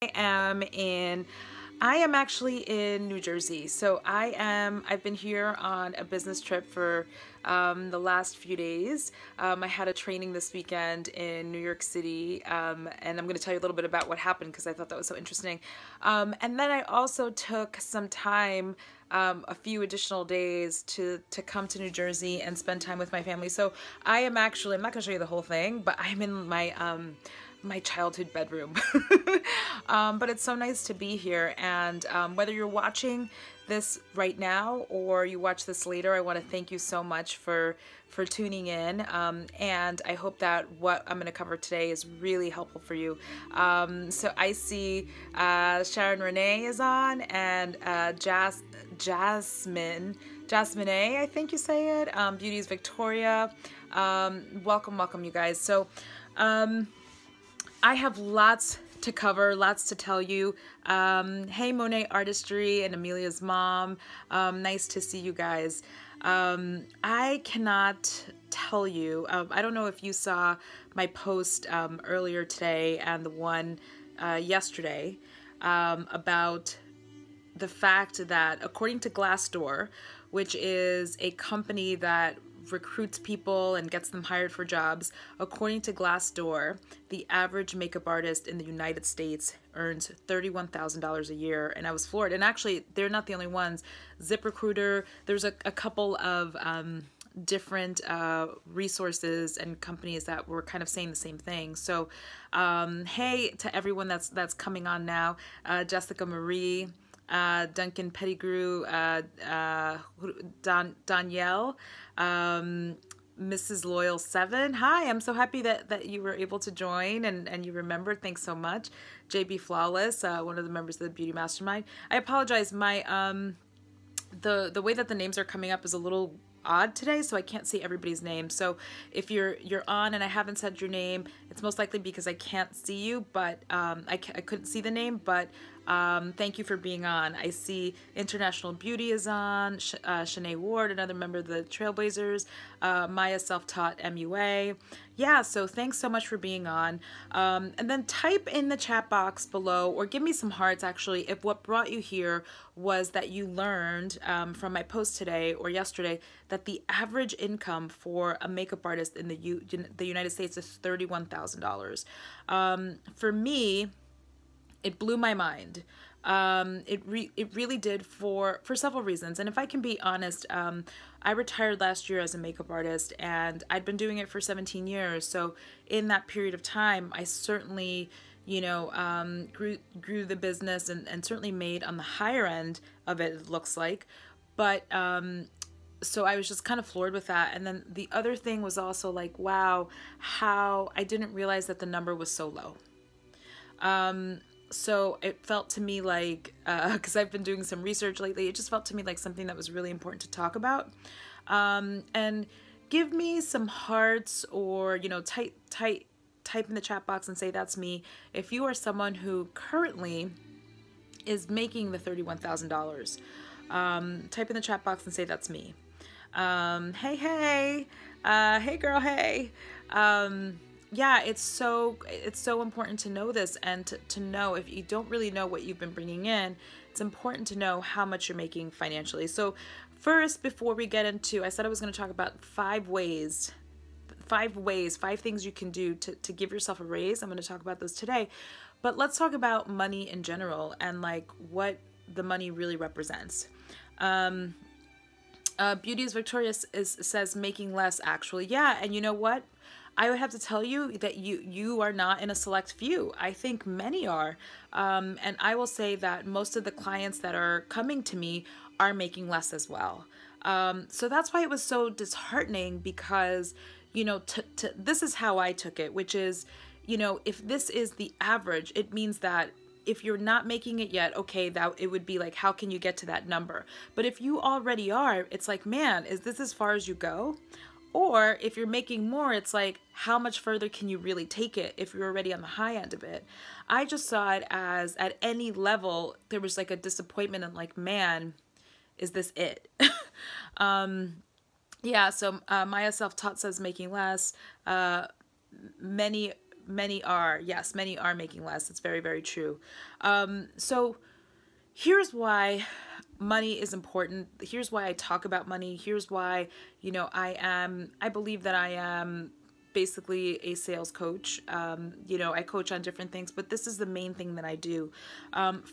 I am actually in New Jersey. So I've been here on a business trip for the last few days. I had a training this weekend in New York City, and I'm going to tell you a little bit about what happened because I thought that was so interesting. And then I also took some time, a few additional days to come to New Jersey and spend time with my family. So I'm not going to show you the whole thing, but I'm in my childhood bedroom. But it's so nice to be here, and whether you're watching this right now or you watch this later, I want to thank you so much for tuning in, and I hope that what I'm going to cover today is really helpful for you. So I see Sharon Renee is on, and Jasmine A, I think you say it. Beauty's Victoria. Welcome you guys. So I have lots to cover, lots to tell you. Hey, Monet Artistry and Amelia's mom. Nice to see you guys. I cannot tell you, I don't know if you saw my post earlier today and the one yesterday about the fact that according to Glassdoor, which is a company that recruits people and gets them hired for jobs, according to Glassdoor, the average makeup artist in the United States earns $31,000 a year. And I was floored. And actually, they're not the only ones. ZipRecruiter, there's a couple of different resources and companies that were kind of saying the same thing. So hey to everyone that's coming on now. Jessica Marie, Duncan Pettigrew, Danielle, Mrs. Loyal 7. Hi, I'm so happy that you were able to join and you remembered. Thanks so much. JB Flawless, one of the members of the Beauty Mastermind. I apologize. My the way that the names are coming up is a little odd today, so I can't see everybody's name. So if you're on and I haven't said your name, it's most likely because I can't see you, but I couldn't see the name, but thank you for being on. I see International Beauty is on, Shanae Ward, another member of the Trailblazers, Maya Self-Taught MUA. Yeah, so thanks so much for being on. And then type in the chat box below, or give me some hearts actually, if what brought you here was that you learned from my post today or yesterday that the average income for a makeup artist in the United States is $31,000. For me, it blew my mind. It really did for several reasons. And if I can be honest, I retired last year as a makeup artist, and I'd been doing it for 17 years. So in that period of time, I certainly, grew the business and certainly made on the higher end of it looks like. But so I was just kind of floored with that. And then the other thing was also like, wow, how I didn't realize that the number was so low. So it felt to me like, because I've been doing some research lately, it just felt to me like something that was really important to talk about. And give me some hearts, or, type in the chat box and say that's me if you are someone who currently is making the $31,000. Type in the chat box and say that's me. Hey girl, hey. Yeah, it's so important to know this, and to know if you don't really know what you've been bringing in, it's important to know how much you're making financially. So first, before we get into, I said I was going to talk about five things you can do to give yourself a raise. I'm going to talk about those today, but let's talk about money in general and like what the money really represents. Beauty's Victoria says making less actually. Yeah, and you know what? I would have to tell you that you are not in a select few. I think many are. And I will say that most of the clients that are coming to me are making less as well. So that's why it was so disheartening, because, this is how I took it, which is, if this is the average, it means that if you're not making it yet, okay, that it would be like, how can you get to that number? But if you already are, it's like, man, is this as far as you go? Or if you're making more, it's like, how much further can you really take it if you're already on the high end of it? I just saw it as at any level, there was like a disappointment and like, man, is this it? Yeah, so Maya Self-Taught says making less. Many many are. Yes, many are making less. It's very, very true. So here's why money is important. Here's why I talk about money. Here's why, I believe that I am basically a sales coach. I coach on different things, but this is the main thing that I do.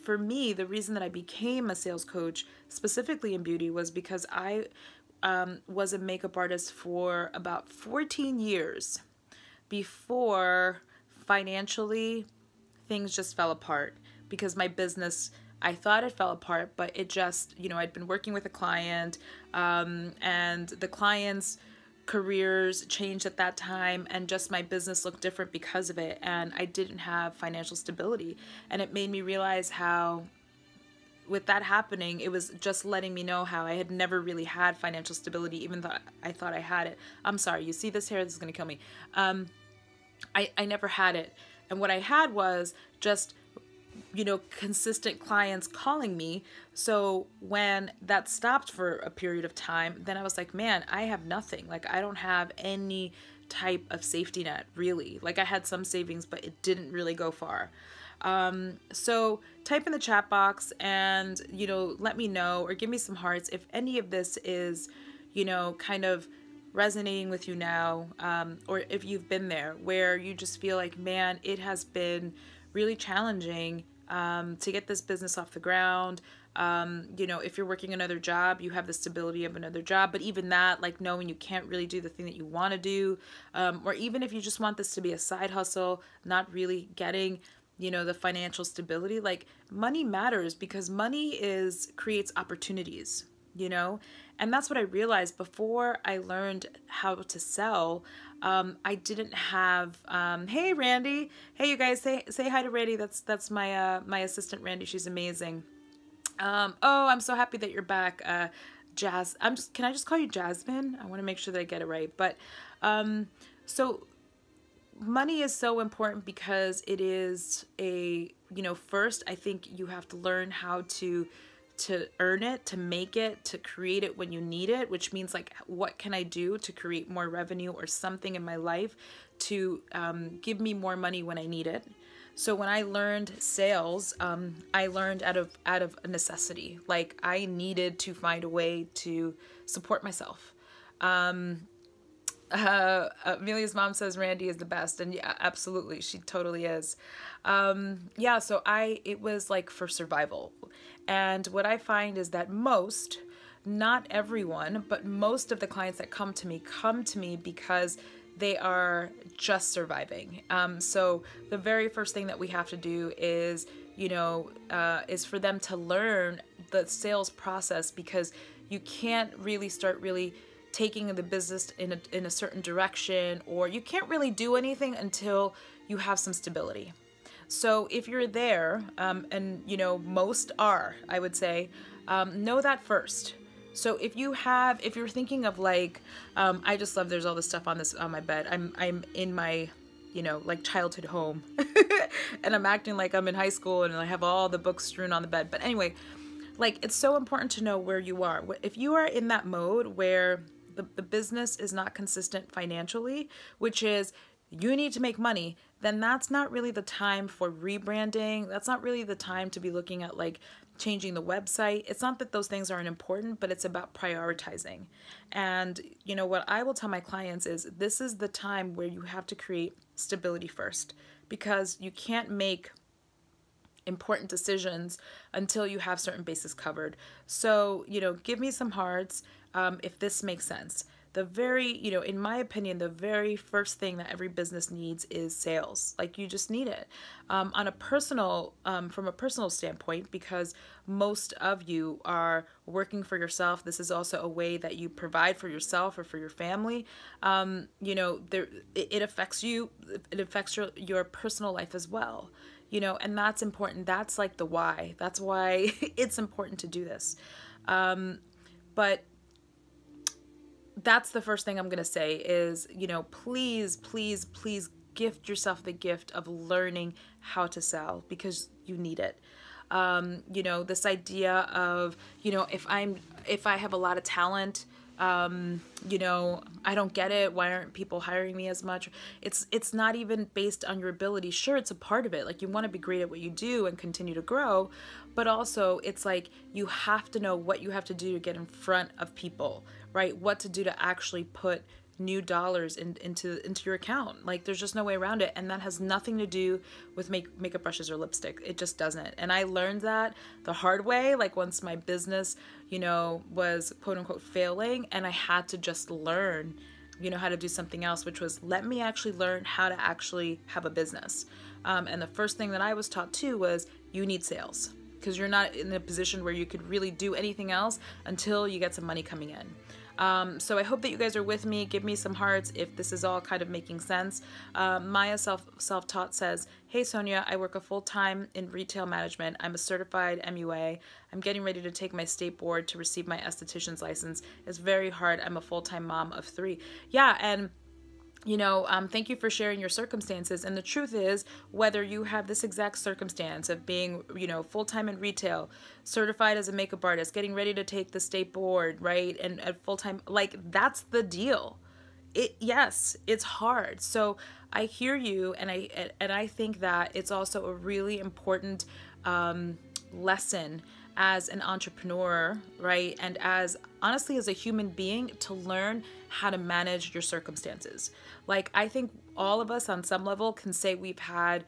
For me, the reason that I became a sales coach, specifically in beauty, was because I was a makeup artist for about 14 years before financially things just fell apart, because my business, I thought it fell apart, but it just, I'd been working with a client, and the client's careers changed at that time, and just my business looked different because of it, and I didn't have financial stability. And it made me realize how, with that happening, it was just letting me know how I had never really had financial stability, even though I thought I had it. I'm sorry, you see this hair? This is going to kill me. I never had it. And what I had was just, consistent clients calling me. So when that stopped for a period of time, then I was like, man, I have nothing. Like, I don't have any type of safety net, really. Like, I had some savings, but it didn't really go far. So type in the chat box and, let me know, or give me some hearts if any of this is, kind of resonating with you now, or if you've been there where you just feel like, man, it has been really challenging to get this business off the ground. If you're working another job, you have the stability of another job, but even that, like, knowing you can't really do the thing that you want to do, or even if you just want this to be a side hustle, not really getting, the financial stability. Like, money matters, because money creates opportunities, and that's what I realized before I learned how to sell. I didn't have, hey, Randy. Hey, you guys, say hi to Randy. That's my, my assistant, Randy. She's amazing. Oh, I'm so happy that you're back. Jazz, can I just call you Jasmine? I want to make sure that I get it right. But, so money is so important because it is first, I think you have to learn how to earn it, to make it, to create it when you need it, which means, like, what can I do to create more revenue or something in my life to give me more money when I need it. So when I learned sales, I learned out of a necessity. Like, I needed to find a way to support myself. Amelia's mom says Randy is the best, and yeah, absolutely, she totally is. So it was like for survival. And what I find is that not everyone, but most of the clients that come to me because they are just surviving. So the very first thing that we have to do is, is for them to learn the sales process, because you can't really start taking the business in a certain direction, or you can't really do anything until you have some stability. So if you're there, and most are, I would say, know that first. So if you're thinking of, like, I just love, there's all this stuff on my bed. I'm in my, like, childhood home, and I'm acting like I'm in high school, and I have all the books strewn on the bed. But anyway, like, it's so important to know where you are. If you are in that mode where the business is not consistent financially, which is you need to make money, then that's not really the time for rebranding. That's not really the time to be looking at, like, changing the website. It's not that those things aren't important, but it's about prioritizing. And, what I will tell my clients is this is the time where you have to create stability first, because you can't make important decisions until you have certain bases covered. So, give me some hearts if this makes sense. In my opinion, the very first thing that every business needs is sales. Like, you just need it. From a personal standpoint, because most of you are working for yourself. This is also a way that you provide for yourself or for your family. It affects you. It affects your personal life as well. And that's important. That's like the why. That's why it's important to do this. But that's the first thing I'm going to say is, please, please, please gift yourself the gift of learning how to sell, because you need it. This idea of, if I have a lot of talent, you know, I don't get it. Why aren't people hiring me as much? It's not even based on your ability. Sure, it's a part of it. Like, you want to be great at what you do and continue to grow, but also it's like you have to know what you have to do to get in front of people, right? What to do to actually put new dollars into your account. Like, there's just no way around it, and that has nothing to do with makeup brushes or lipstick. It just doesn't. And I learned that the hard way, like once my business, you know, was quote unquote failing, and I had to just learn, you know, how to do something else, which was, let me actually learn how to actually have a business. And the first thing that I was taught too was, you need sales, because you're not in a position where you could really do anything else until you get some money coming in. So I hope that you guys are with me. Give me some hearts if this is all kind of making sense. Maya Self-Taught says, hey Sonia, I work a full-time in retail management. I'm a certified MUA. I'm getting ready to take my state board to receive my esthetician's license. It's very hard. I'm a full-time mom of 3. Yeah, and you know, thank you for sharing your circumstances. And the truth is, whether you have this exact circumstance of being, you know, full-time in retail, certified as a makeup artist, getting ready to take the state board, right, and at full-time, like, that's the deal. Yes, it's hard. So I hear you, and I think that it's also a really important lesson as an entrepreneur, right? And as honestly as a human being, to learn how to manage your circumstances. Like, I think all of us on some level can say we've had,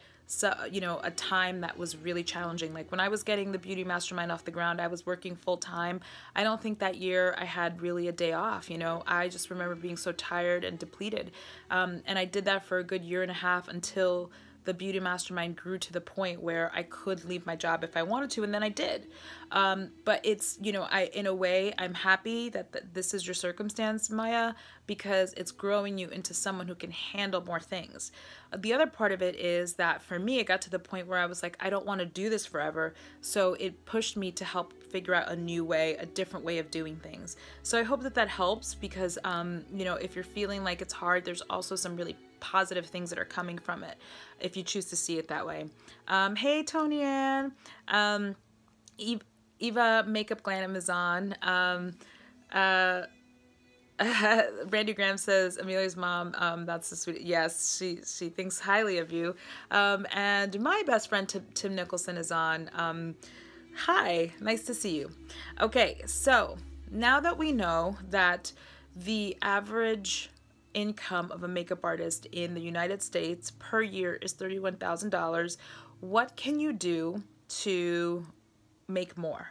you know, a time that was really challenging. Like when I was getting the Beauty Mastermind off the ground, I was working full time. I don't think that year I had really a day off. You know, I just remember being so tired and depleted. And I did that for a good 1.5 years until the Beauty Mastermind grew to the point where I could leave my job if I wanted to, and then I did. But it's, you know, in a way, I'm happy that this is your circumstance, Maya, because it's growing you into someone who can handle more things. The other part of it is that for me, it got to the point where I was like, I don't want to do this forever. So it pushed me to help figure out a new way, a different way of doing things. So I hope that that helps, because, you know, if you're feeling like it's hard, there's also some really positive things that are coming from it, if you choose to see it that way. Hey, Tony Ann. Eva Makeup Glam is on. Randy Graham says, Amelia's mom, that's the sweet. Yes, she thinks highly of you. And my best friend, Tim Nicholson, is on. Hi, nice to see you. Okay, so now that we know that the average income of a makeup artist in the United States per year is $31,000, what can you do to make more?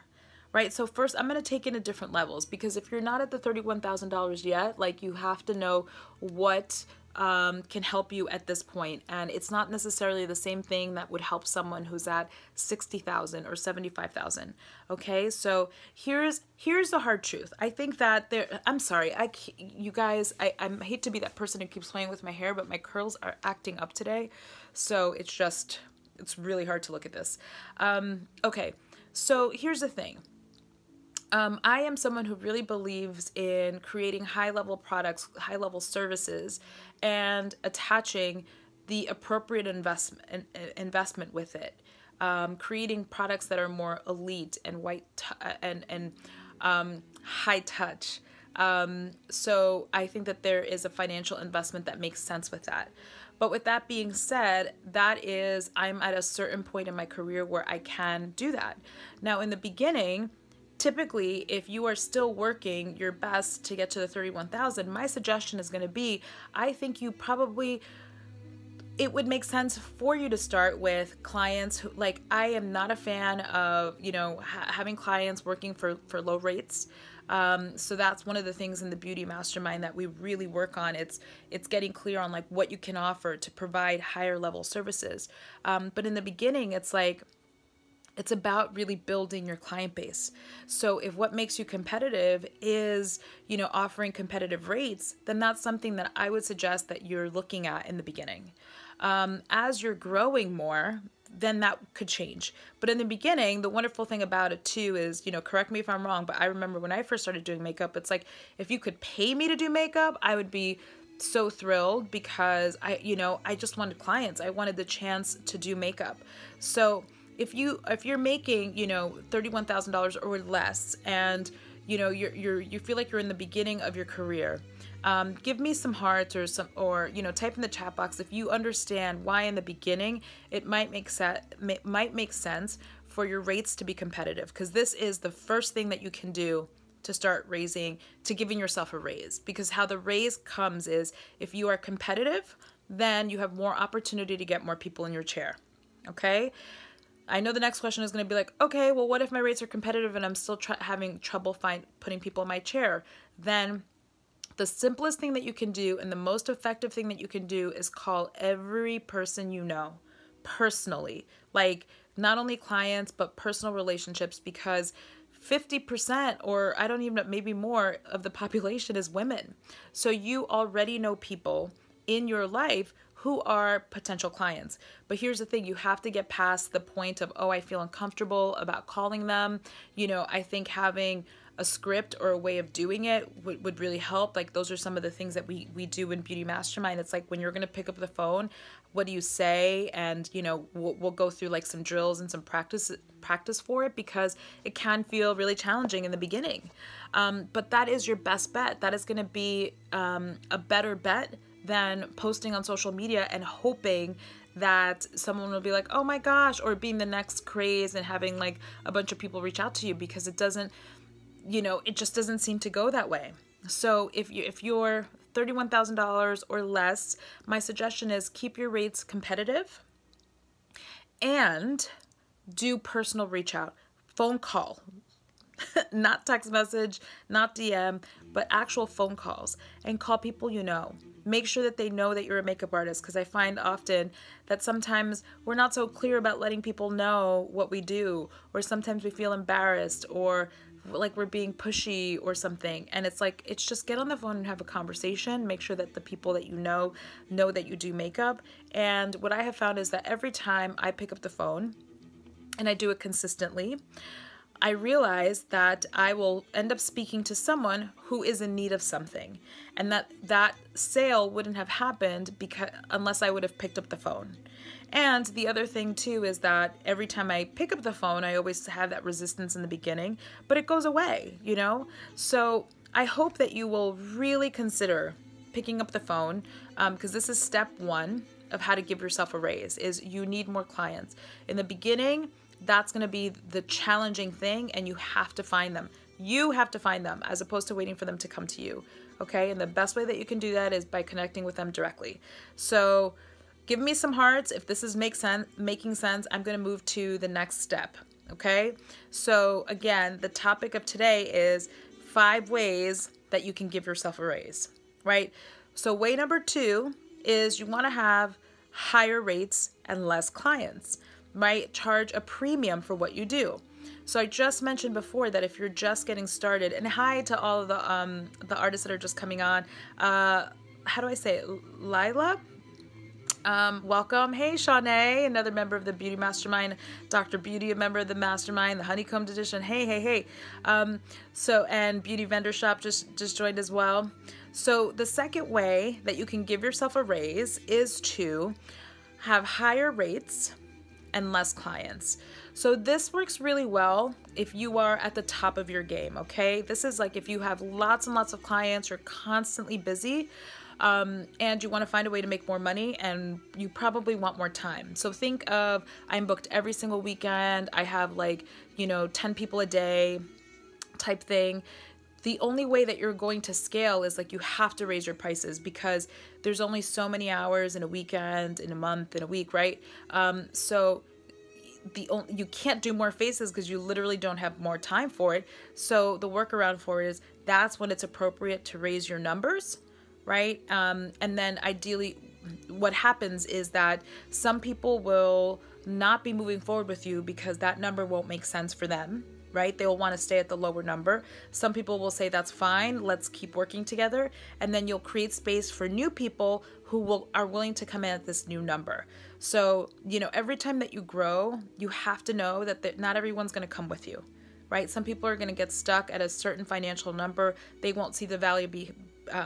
Right? So first, I'm going to take it at different levels, because if you're not at the $31,000 yet, like, you have to know what can help you at this point. And it's not necessarily the same thing that would help someone who's at 60,000 or 75,000. Okay, so here's the hard truth. I think that I'm sorry, you guys, I hate to be that person who keeps playing with my hair, but my curls are acting up today, so it's really hard to look at this. Okay, so here's the thing. I am someone who really believes in creating high-level products, high-level services, and attaching the appropriate investment with it. Creating products that are more elite and high touch. So I think that there is a financial investment that makes sense with that. But with that being said, I'm at a certain point in my career where I can do that. Now, in the beginning, typically, if you are still working your best to get to the 31,000, my suggestion is going to be, I think it would make sense for you to start with clients who, like, I am not a fan of, you know, having clients working for low rates. So that's one of the things in the Beauty Mastermind that we really work on. It's getting clear on, like, what you can offer to provide higher level services. But in the beginning, it's like, it's about really building your client base. So if what makes you competitive is, you know, offering competitive rates, then that's something that I would suggest that you're looking at in the beginning. As you're growing more, then that could change. But in the beginning, the wonderful thing about it too is, you know, correct me if I'm wrong, but I remember when I first started doing makeup, it's like, if you could pay me to do makeup, I would be so thrilled, because I just wanted clients. I wanted the chance to do makeup. So if you're making, you know, $31,000 or less, and you know, you feel like you're in the beginning of your career, give me some hearts or you know, type in the chat box if you understand why in the beginning it might make sense for your rates to be competitive, because this is the first thing that you can do to start giving yourself a raise. Because how the raise comes is if you are competitive, then you have more opportunity to get more people in your chair. Okay? I know the next question is going to be like, okay, well, what if my rates are competitive and I'm still having trouble putting people in my chair? Then the simplest thing that you can do and the most effective thing that you can do is call every person you know personally. Like, not only clients, but personal relationships, because 50%, or I don't even know, maybe more of the population is women. So you already know people in your life who are potential clients. But here's the thing, you have to get past the point of, oh, I feel uncomfortable about calling them. You know, I think having a script or a way of doing it would really help. Like, those are some of the things that we do in Beauty Mastermind. It's like, when you're going to pick up the phone, what do you say? And, you know, we'll go through like some drills and some practice for it, because it can feel really challenging in the beginning. But that is your best bet. That is going to be a better bet than posting on social media and hoping that someone will be like, oh my gosh, or being the next craze and having like a bunch of people reach out to you, because it doesn't, you know, it just doesn't seem to go that way. So if you're $31,000 or less, my suggestion is keep your rates competitive and do personal reach out, phone call, not text message, not DM, but actual phone calls, and call people you know. Make sure that they know that you're a makeup artist, because I find often that sometimes we're not so clear about letting people know what we do, or sometimes we feel embarrassed or like we're being pushy or something. And it's like, it's just get on the phone and have a conversation. Make sure that the people that you know that you do makeup. And what I have found is that every time I pick up the phone, and I do it consistently, I realize that I will end up speaking to someone who is in need of something, and that sale wouldn't have happened unless I would have picked up the phone. And the other thing too is that every time I pick up the phone, I always have that resistance in the beginning, but it goes away, you know? So I hope that you will really consider picking up the phone, because this is step one of how to give yourself a raise. Is you need more clients. In the beginning, that's going to be the challenging thing, and you have to find them. You have to find them as opposed to waiting for them to come to you. Okay? And the best way that you can do that is by connecting with them directly. So give me some hearts if this is making sense. I'm going to move to the next step. Okay? So again, the topic of today is 5 ways that you can give yourself a raise, right? So way number 2 is you want to have higher rates and less clients. Right? Charge a premium for what you do. So I just mentioned before that if you're just getting started, and hi to all of the artists that are just coming on. How do I say it? Lila? Welcome. Hey, Shawnee, another member of the Beauty Mastermind. Dr. Beauty, a member of the Mastermind. The Honeycombed Edition. Hey. And Beauty Vendor Shop just joined as well. So the second way that you can give yourself a raise is to have higher rates and less clients. So this works really well if you are at the top of your game, okay? This is like if you have lots and lots of clients, you're constantly busy, and you want to find a way to make more money, and you probably want more time. So think of, I'm booked every single weekend, I have like, 10 people a day type thing. The only way that you're going to scale is like you have to raise your prices, because there's only so many hours in a weekend, in a month, in a week, right? So you can't do more faces because you literally don't have more time for it. So the workaround for it is that's when it's appropriate to raise your numbers, right? And then ideally what happens is that some people will not be moving forward with you because that number won't make sense for them. Right? They will want to stay at the lower number. Some people will say, that's fine, let's keep working together. And then you'll create space for new people who are willing to come in at this new number. So, every time that you grow, you have to know that not everyone's going to come with you, right? Some people are going to get stuck at a certain financial number. They won't see the value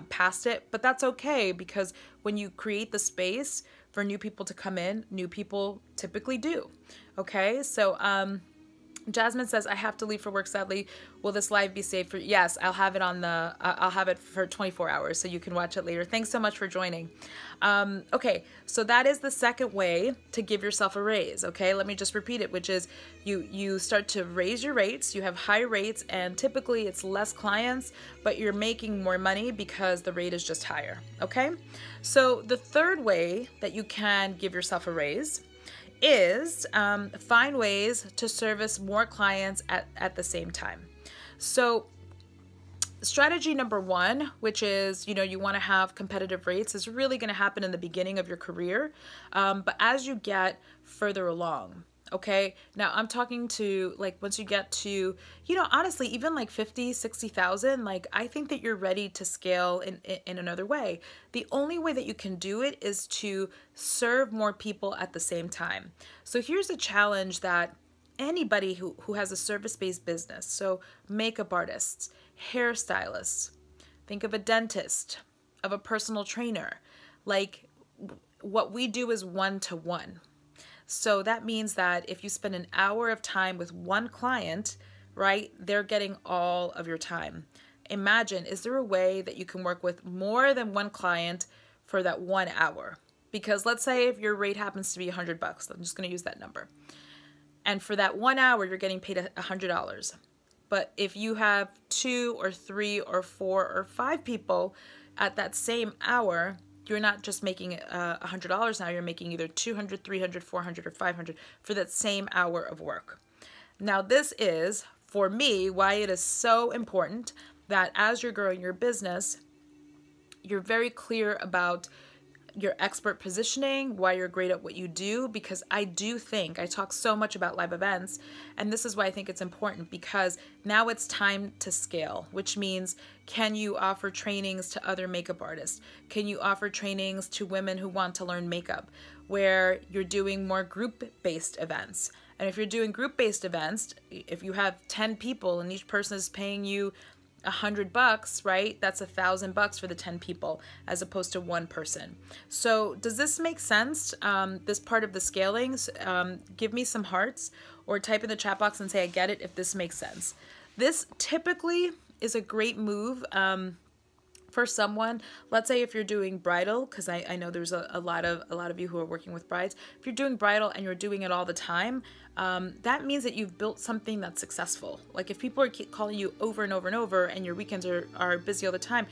past it, but that's okay, because when you create the space for new people to come in, new people typically do. Okay. So, Jasmine says, I have to leave for work, sadly. Will this live be saved for? Yes, I'll have it on the, I'll have it for 24 hours so you can watch it later. Thanks so much for joining. Okay, so that is the second way to give yourself a raise. Okay, let me just repeat it, which is you start to raise your rates. You have high rates, and typically it's less clients, but you're making more money because the rate is just higher. Okay, so the third way that you can give yourself a raise is find ways to service more clients at the same time. So strategy number one, which is, you want to have competitive rates, is really going to happen in the beginning of your career. But as you get further along, okay, now I'm talking to like once you get to, honestly, even like 50, 60,000, like I think that you're ready to scale in another way. The only way that you can do it is to serve more people at the same time. So here's a challenge that anybody who has a service-based business, so makeup artists, hairstylists, think of a dentist, of a personal trainer, like what we do is one-to-one. So that means that if you spend an hour of time with one client, right, they're getting all of your time. Imagine, is there a way that you can work with more than one client for that 1 hour? Because let's say if your rate happens to be $100, I'm just going to use that number. And for that 1 hour, you're getting paid $100. But if you have 2 or 3 or 4 or 5 people at that same hour, you're not just making $100 now, you're making either $200, $300, $400, or $500 for that same hour of work. Now this is, for me, why it is so important that as you're growing your business, you're very clear about your expert positioning, why you're great at what you do, because I talk so much about live events, and this is why I think it's important, because now it's time to scale, which means, can you offer trainings to other makeup artists? Can you offer trainings to women who want to learn makeup, where you're doing more group-based events? And if you're doing group-based events, if you have 10 people and each person is paying you $100, right? That's $1,000 for the 10 people as opposed to one person. So does this make sense? This part of the scaling, give me some hearts or type in the chat box and say, I get it, if this makes sense. This typically is a great move for someone. Let's say if you're doing bridal, because I know there's a lot of you who are working with brides. If you're doing bridal and you're doing it all the time, that means that you've built something that's successful. Like if people are keep calling you over and over and over and your weekends are busy all the time,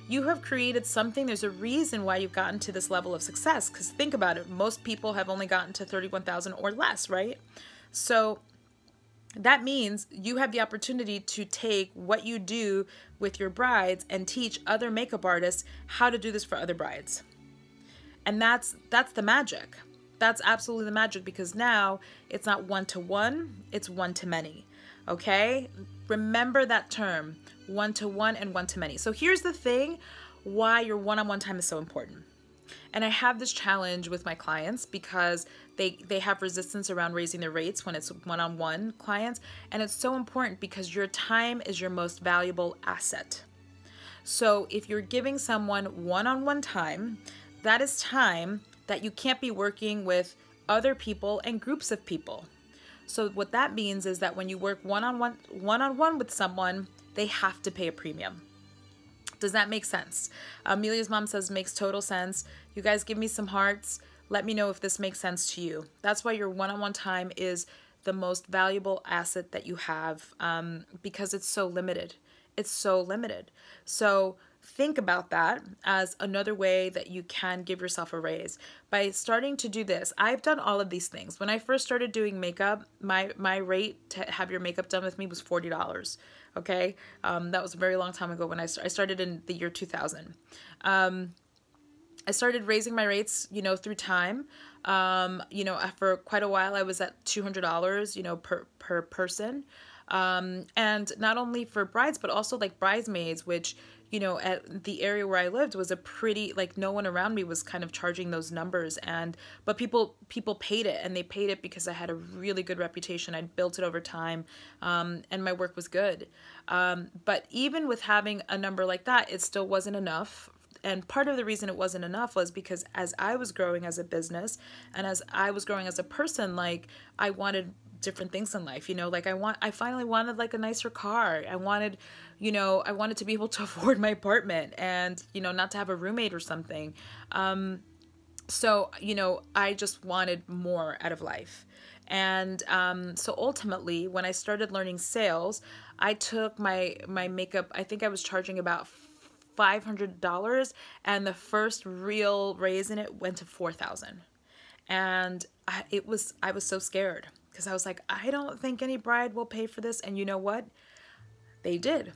you have created something. There's a reason why you've gotten to this level of success, because think about it, most people have only gotten to 31,000 or less, right? So that means you have the opportunity to take what you do with your brides and teach other makeup artists how to do this for other brides. And that's the magic. That's absolutely the magic, because now it's not one-to-one, it's one-to-many. Okay? Remember that term, one-to-one and one-to-many. So here's the thing, why your one-on-one time is so important. And I have this challenge with my clients because they have resistance around raising their rates when it's one-on-one clients. And it's so important because your time is your most valuable asset. So if you're giving someone one-on-one time, that is time that you can't be working with other people and groups of people. So what that means is that when you work one-on-one with someone, they have to pay a premium. Does that make sense? Amelia's mom says, makes total sense. You guys give me some hearts. Let me know if this makes sense to you. That's why your one-on-one time is the most valuable asset that you have, because it's so limited. It's so limited. So think about that as another way that you can give yourself a raise. By starting to do this, I've done all of these things. When I first started doing makeup, my rate to have your makeup done with me was $40. Okay, that was a very long time ago when I started in the year 2000. I started raising my rates, through time. For quite a while I was at $200, per person. And not only for brides, but also like bridesmaids, which, at the area where I lived was a pretty, like no one around me was kind of charging those numbers. But people paid it, and they paid it because I had a really good reputation. I'd built it over time, and my work was good. But even with having a number like that, it still wasn't enough. And part of the reason it wasn't enough was because as I was growing as a business and as I was growing as a person, like I wanted different things in life. You know, like I finally wanted like a nicer car. I wanted, I wanted to be able to afford my apartment and, not to have a roommate or something. So, I just wanted more out of life. And so ultimately, when I started learning sales, I took my makeup, I think I was charging about $500, and the first real raise in it went to $4,000. And I was so scared because I was like, I don't think any bride will pay for this. And you know what? They did.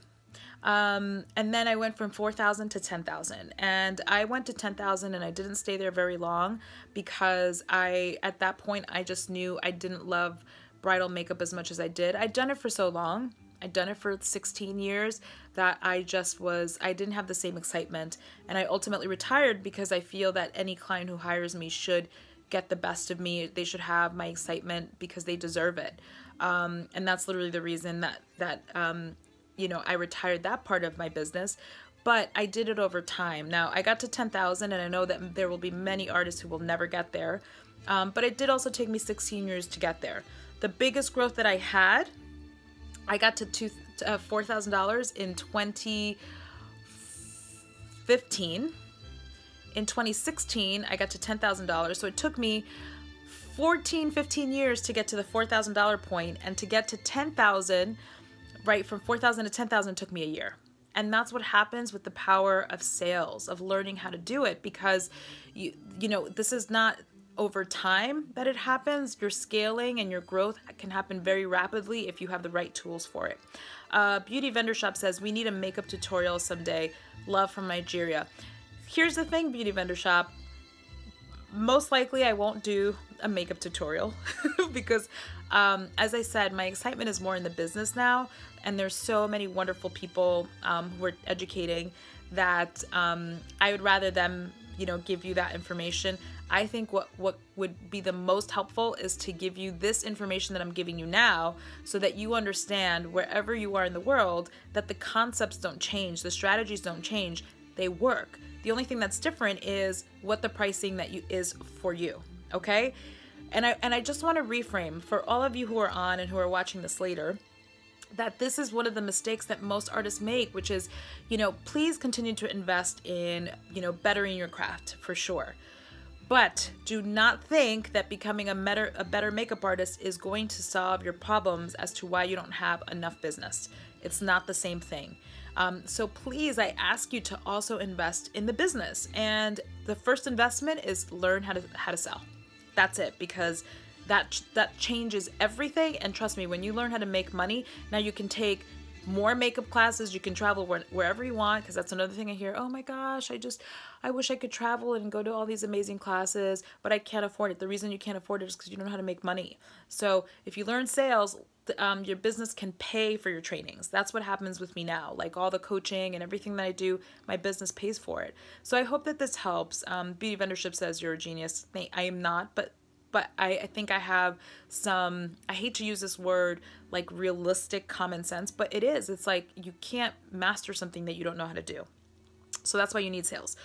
And then I went from 4,000 to 10,000, and I went to 10,000 and I didn't stay there very long because at that point, I just knew I didn't love bridal makeup as much as I did. I'd done it for so long. I'd done it for 16 years that I didn't have the same excitement. And I ultimately retired because I feel that any client who hires me should get the best of me. They should have my excitement because they deserve it. And that's literally the reason that I retired that part of my business, but I did it over time. Now I got to 10,000, and I know that there will be many artists who will never get there. But it did also take me 16 years to get there. The biggest growth that I had, I got to $4,000 in 2015. In 2016, I got to $10,000. So it took me 15 years to get to the $4,000 point, and to get to 10,000, right, from 4,000 to 10,000 took me a year. And that's what happens with the power of sales, of learning how to do it, because this is not over time that it happens. Your scaling and your growth can happen very rapidly if you have the right tools for it. Beauty Vendor Shop says, we need a makeup tutorial someday. Love from Nigeria. Here's the thing, Beauty Vendor Shop. Most likely I won't do a makeup tutorial because as I said, my excitement is more in the business now, and there's so many wonderful people who are educating that I would rather them give you that information. I think what would be the most helpful is to give you this information that I'm giving you now, so that you understand wherever you are in the world that the concepts don't change, the strategies don't change, they work. The only thing that's different is what the pricing is for you, okay? And I just want to reframe for all of you who are on and who are watching this later, that this is one of the mistakes that most artists make, which is, please continue to invest in, bettering your craft for sure. But do not think that becoming a better makeup artist is going to solve your problems as to why you don't have enough business. It's not the same thing. So please, I ask you to also invest in the business. And the first investment is learn how to sell. That's it, because that changes everything. And trust me, when you learn how to make money, now you can take more makeup classes, you can travel wherever you want, because that's another thing I hear. Oh my gosh, I wish I could travel and go to all these amazing classes, but I can't afford it. The reason you can't afford it is because you don't know how to make money. So if you learn sales, your business can pay for your trainings. That's what happens with me now. Like all the coaching and everything that I do, my business pays for it. So I hope that this helps. Beauty Vendorship says you're a genius. I am not, but I think I have some, I hate to use this word, like realistic common sense, but it is. It's like you can't master something that you don't know how to do. So that's why you need sales.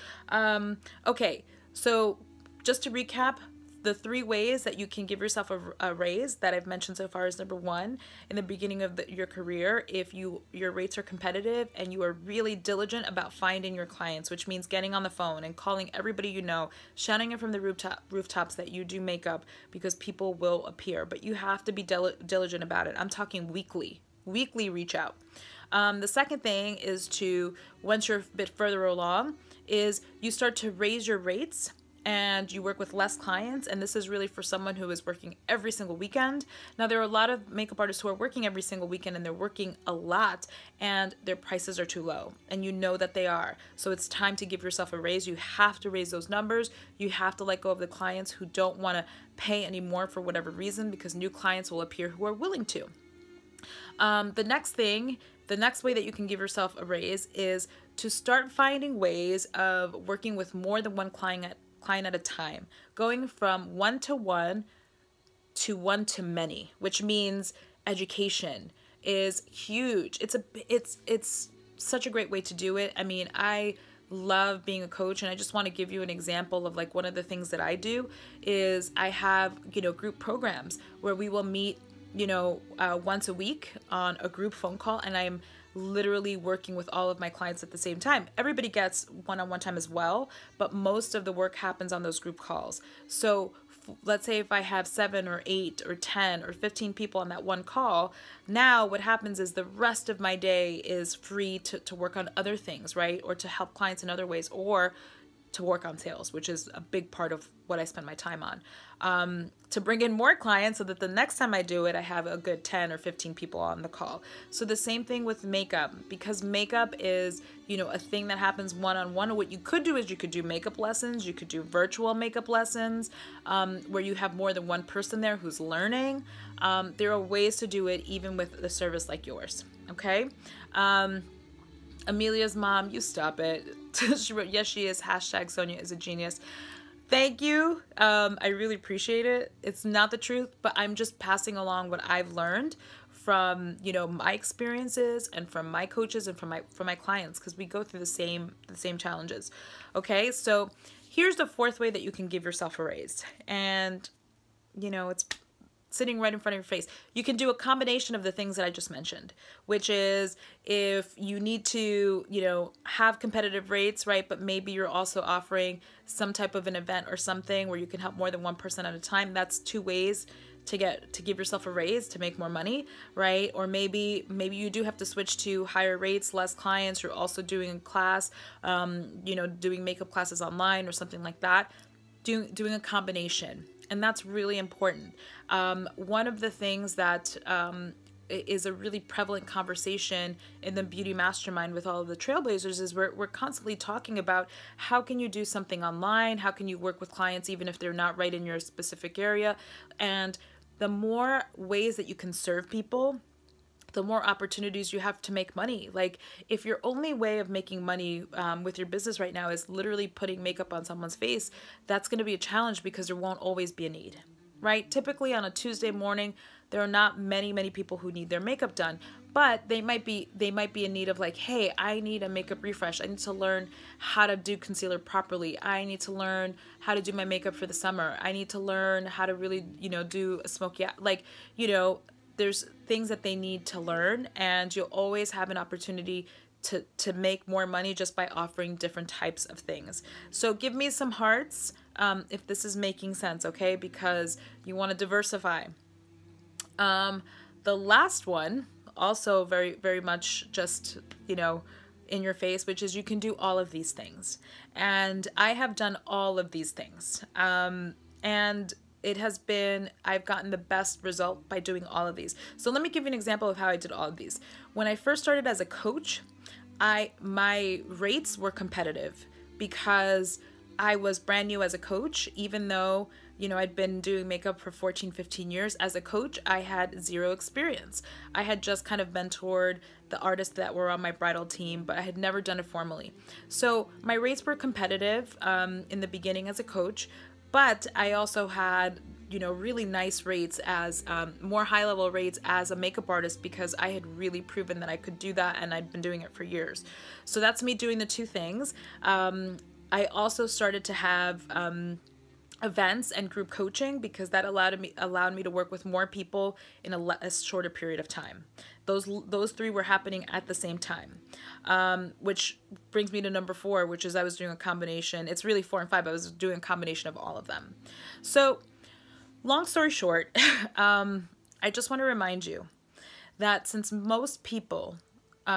Okay, so just to recap, the 3 ways that you can give yourself a raise that I've mentioned so far is number 1, in the beginning of your career, if your rates are competitive and you are really diligent about finding your clients, which means getting on the phone and calling everybody you know, shouting it from the rooftops that you do makeup, because people will appear, but you have to be diligent about it. I'm talking weekly reach out. The second thing is to, once you're a bit further along, is you start to raise your rates and you work with less clients. And this is really for someone who is working every single weekend. Now, there are a lot of makeup artists who are working every single weekend and they're working a lot and their prices are too low, and you know that they are. So it's time to give yourself a raise. You have to raise those numbers. You have to let go of the clients who don't want to pay anymore for whatever reason, because new clients will appear who are willing to. The next way that you can give yourself a raise is to start finding ways of working with more than one client at a time, going from one-to-one to one-to-many, which means education is huge. It's such a great way to do it. I mean, I love being a coach, and I just want to give you an example of like one of the things that I do is I have, group programs where we will meet once a week on a group phone call, and I'm literally working with all of my clients at the same time. Everybody gets one-on-one time as well, but most of the work happens on those group calls. So let's say if I have 7 or 8 or 10 or 15 people on that one call, now what happens is the rest of my day is free to work on other things, right? Or to help clients in other ways, or to work on sales, which is a big part of what I spend my time on, to bring in more clients so that the next time I do it, I have a good 10 or 15 people on the call. So the same thing with makeup, because makeup is, a thing that happens one-on-one. What you could do is you could do makeup lessons, you could do virtual makeup lessons, where you have more than one person there who's learning. There are ways to do it even with a service like yours, okay? Amelia's mom, you stop it. She wrote, yes, she is. Hashtag Sonia is a genius. Thank you. I really appreciate it. It's not the truth, but I'm just passing along what I've learned from, my experiences and from my coaches and from my clients, because we go through the same challenges. Okay, so here's the fourth way that you can give yourself a raise. And, it's sitting right in front of your face. You can do a combination of the things that I just mentioned, which is if you need to, have competitive rates, right? But maybe you're also offering some type of an event or something where you can help more than one person at a time. That's 2 ways to give yourself a raise, to make more money, right? Or maybe you do have to switch to higher rates, less clients. You're also doing a class, doing makeup classes online or something like that. Doing a combination. And that's really important. One of the things that is a really prevalent conversation in the Beauty Mastermind with all of the Trailblazers is we're constantly talking about how can you do something online? How can you work with clients even if they're not right in your specific area? And the more ways that you can serve people, the more opportunities you have to make money. Like if your only way of making money with your business right now is literally putting makeup on someone's face, that's going to be a challenge because there won't always be a need, right? Typically on a Tuesday morning, there are not many people who need their makeup done, but they might be in need of like, hey, I need a makeup refresh. I need to learn how to do concealer properly. I need to learn how to do my makeup for the summer. I need to learn how to really, do a smoky, there's things that they need to learn, and you'll always have an opportunity to make more money just by offering different types of things. So give me some hearts if this is making sense, okay? Because you want to diversify. The last one, also very, very much just, in your face, which is you can do all of these things. And I have done all of these things. And I've gotten the best result by doing all of these. So let me give you an example of how I did all of these. When I first started as a coach, my rates were competitive because I was brand new as a coach. Even though, I'd been doing makeup for 14, 15 years as a coach, I had 0 experience. I had just kind of mentored the artists that were on my bridal team, but I had never done it formally. So my rates were competitive in the beginning as a coach, but I also had, really nice rates as more high-level rates as a makeup artist because I had really proven that I could do that, and I'd been doing it for years. So that's me doing the 2 things. I also started to have events and group coaching because that allowed me to work with more people in a shorter period of time. Those 3 were happening at the same time, which brings me to number 4, which is I was doing a combination. It's really 4 and 5. I was doing a combination of all of them. So long story short, I just want to remind you that since most people,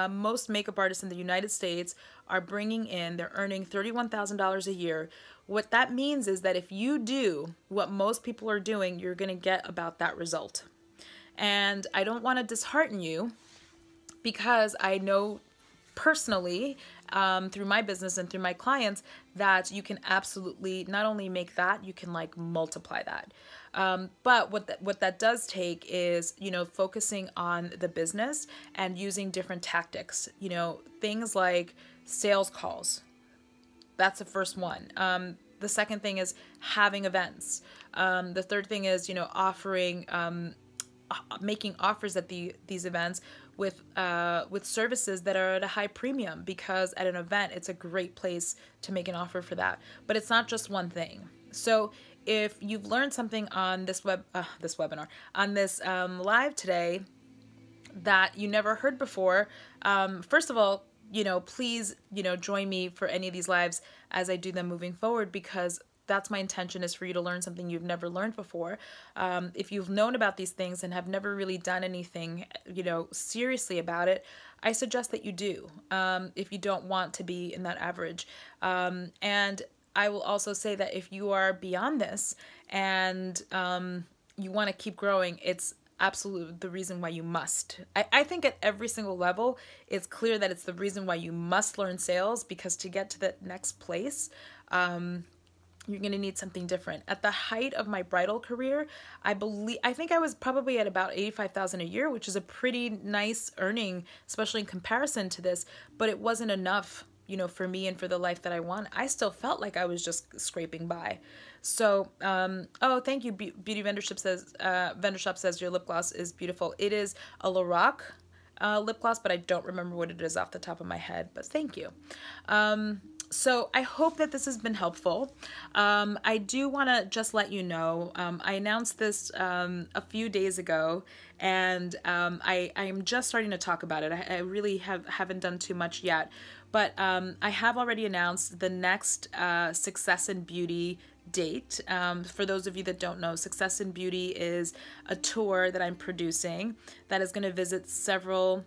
most makeup artists in the United States they're earning $31,000 a year. What that means is that if you do what most people are doing, you're going to get about that result. And I don't want to dishearten you because I know personally through my business and through my clients that you can absolutely not only make that, you can multiply that. But what that does take is, focusing on the business and using different tactics, things like sales calls. That's the first one. The second thing is having events. The third thing is, offering, making offers at these events with services that are at a high premium, because at an event, it's a great place to make an offer for that. But it's not just one thing. So if you've learned something on this webinar, on this live today that you never heard before, first of all, please, join me for any of these lives as I do them moving forward, because that's my intention, is for you to learn something you've never learned before. If you've known about these things and have never really done anything, seriously about it, I suggest that you do, if you don't want to be in that average. And I will also say that if you are beyond this and you want to keep growing, it's absolutely the reason why you must. I think at every single level, it's clear that it's the reason why you must learn sales, because to get to the next place, you're going to need something different. At the height of my bridal career, I think I was probably at about $85,000 a year, which is a pretty nice earning, especially in comparison to this, but it wasn't enough, for me and for the life that I want. I still felt like I was just scraping by. So, oh, thank you. Beauty Vendor Shop says your lip gloss is beautiful. It is a Lorac lip gloss, but I don't remember what it is off the top of my head, but thank you. So I hope that this has been helpful. I do want to just let you know, I announced this a few days ago, and I am just starting to talk about it. I really haven't done too much yet, but I have already announced the next Success in Beauty date. For those of you that don't know, Success in Beauty is a tour that I'm producing that is going to visit several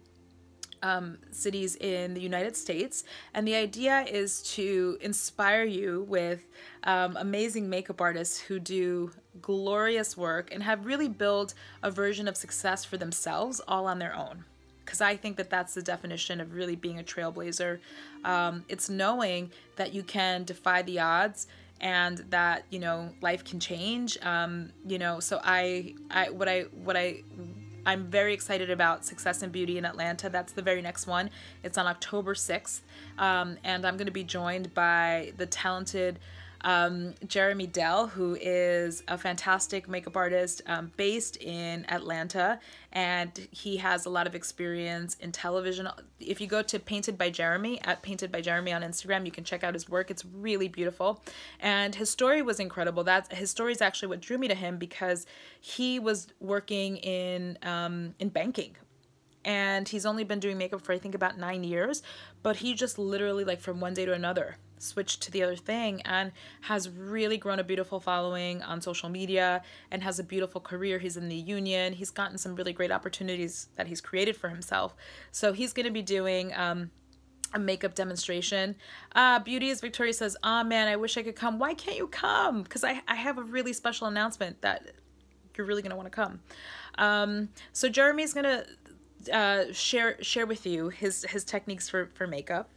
cities in the United States, and the idea is to inspire you with amazing makeup artists who do glorious work and have really built a version of success for themselves all on their own. Because I think that that's the definition of really being a trailblazer. It's knowing that you can defy the odds and that, life can change. So I'm very excited about Success in Beauty in Atlanta. That's the very next one. It's on October 6th. And I'm going to be joined by the talented Jeremy Dell, who is a fantastic makeup artist based in Atlanta, and he has a lot of experience in television. If you go to Painted by Jeremy, at Painted by Jeremy on Instagram, you can check out his work. It's really beautiful, and his story was incredible. His story is actually what drew me to him, because he was working in banking. And he's only been doing makeup for, I think, about 9 years, but he just literally, like, from one day to another, switched to the other thing and has really grown a beautiful following on social media and has a beautiful career. He's in the union. He's gotten some really great opportunities that he's created for himself. So he's going to be doing a makeup demonstration. Beauty is Victoria says, "Ah, man, I wish I could come." Why can't you come? Because I have a really special announcement that you're really going to want to come. So Jeremy's going to share with you his techniques for makeup.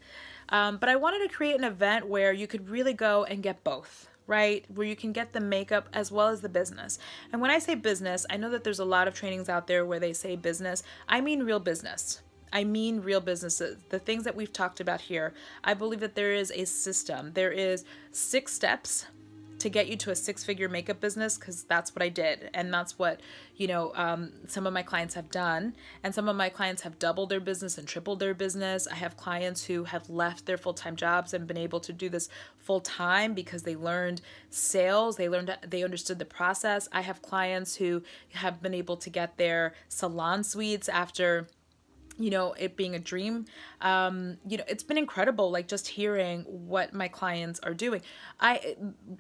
But I wanted to create an event where you could really go and get both, right? Where you can get the makeup as well as the business. And when I say business, I know that there's a lot of trainings out there where they say business. I mean real business. I mean real businesses. The things that we've talked about here. I believe that there is a system. There is 6 steps to get you to a 6-figure makeup business, because that's what I did, and that's what some of my clients have done, and some of my clients have doubled their business and tripled their business. I have clients who have left their full-time jobs and been able to do this full-time because they learned sales, they understood the process. I have clients who have been able to get their salon suites after it being a dream. It's been incredible, like, just hearing what my clients are doing.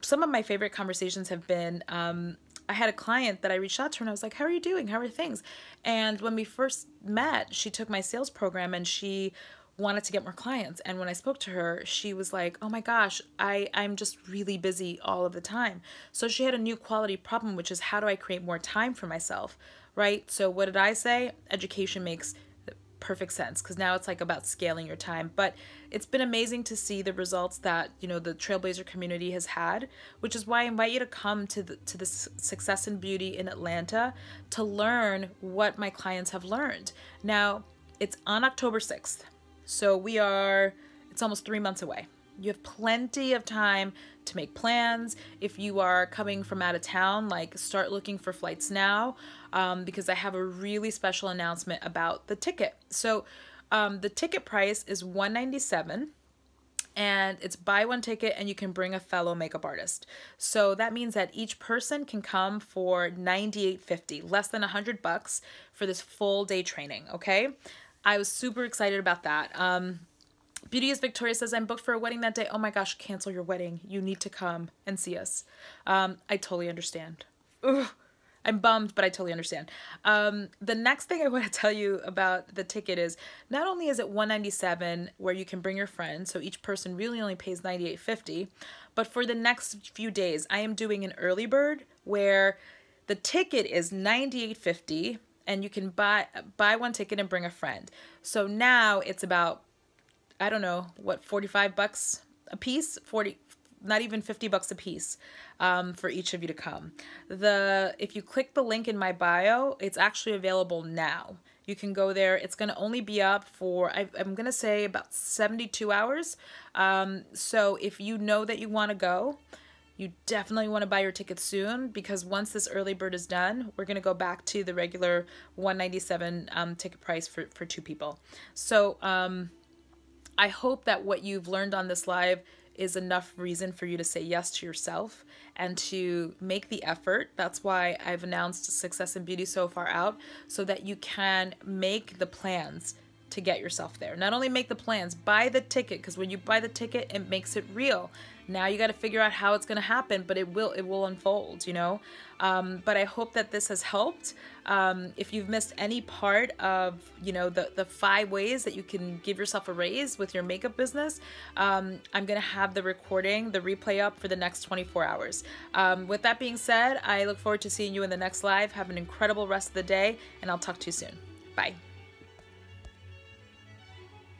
Some of my favorite conversations have been, I had a client that I reached out to, and I was like, "How are you doing? How are things?" And when we first met, she took my sales program and she wanted to get more clients. And when I spoke to her, she was like, "Oh my gosh, I'm just really busy all of the time." So she had a new quality problem, which is, how do I create more time for myself, right? So what did I say? Education makes perfect sense, because now it's like about scaling your time. But it's been amazing to see the results that the Trailblazer community has had, which is why I invite you to come to the Success in Beauty in Atlanta to learn what my clients have learned. Now, it's on October 6th, so it's almost 3 months away. You have plenty of time to make plans. If you are coming from out of town, like, start looking for flights now, because I have a really special announcement about the ticket. So the ticket price is $197, and it's buy one ticket and you can bring a fellow makeup artist. So that means that each person can come for $98.50, less than $100 for this full day training. Okay, I was super excited about that. Beauty is Victoria says, I'm booked for a wedding that day. Oh my gosh, cancel your wedding. You need to come and see us. I totally understand. Ugh. I'm bummed, but I totally understand. The next thing I want to tell you about the ticket is not only is it $197 where you can bring your friends, so each person really only pays $98.50, but for the next few days, I am doing an early bird where the ticket is $98.50 and you can buy one ticket and bring a friend. So now it's about, I don't know, what, $45 a piece? Not even $50 a piece for each of you to come. If you click the link in my bio, it's actually available now. You can go there. It's going to only be up for, I'm going to say about 72 hours. So if you know that you want to go, you definitely want to buy your tickets soon, because once this early bird is done, we're going to go back to the regular $197 ticket price for 2 people. So I hope that what you've learned on this live is enough reason for you to say yes to yourself and to make the effort. That's why I've announced Success in Beauty So Far Out, so that you can make the plans to get yourself there. Not only make the plans, buy the ticket, because when you buy the ticket, it makes it real. Now you got to figure out how it's going to happen, but it will unfold, you know. But I hope that this has helped. If you've missed any part of, you know, the 5 ways that you can give yourself a raise with your makeup business, I'm going to have the recording, the replay up for the next 24 hours. With that being said, I look forward to seeing you in the next live. Have an incredible rest of the day, and I'll talk to you soon. Bye.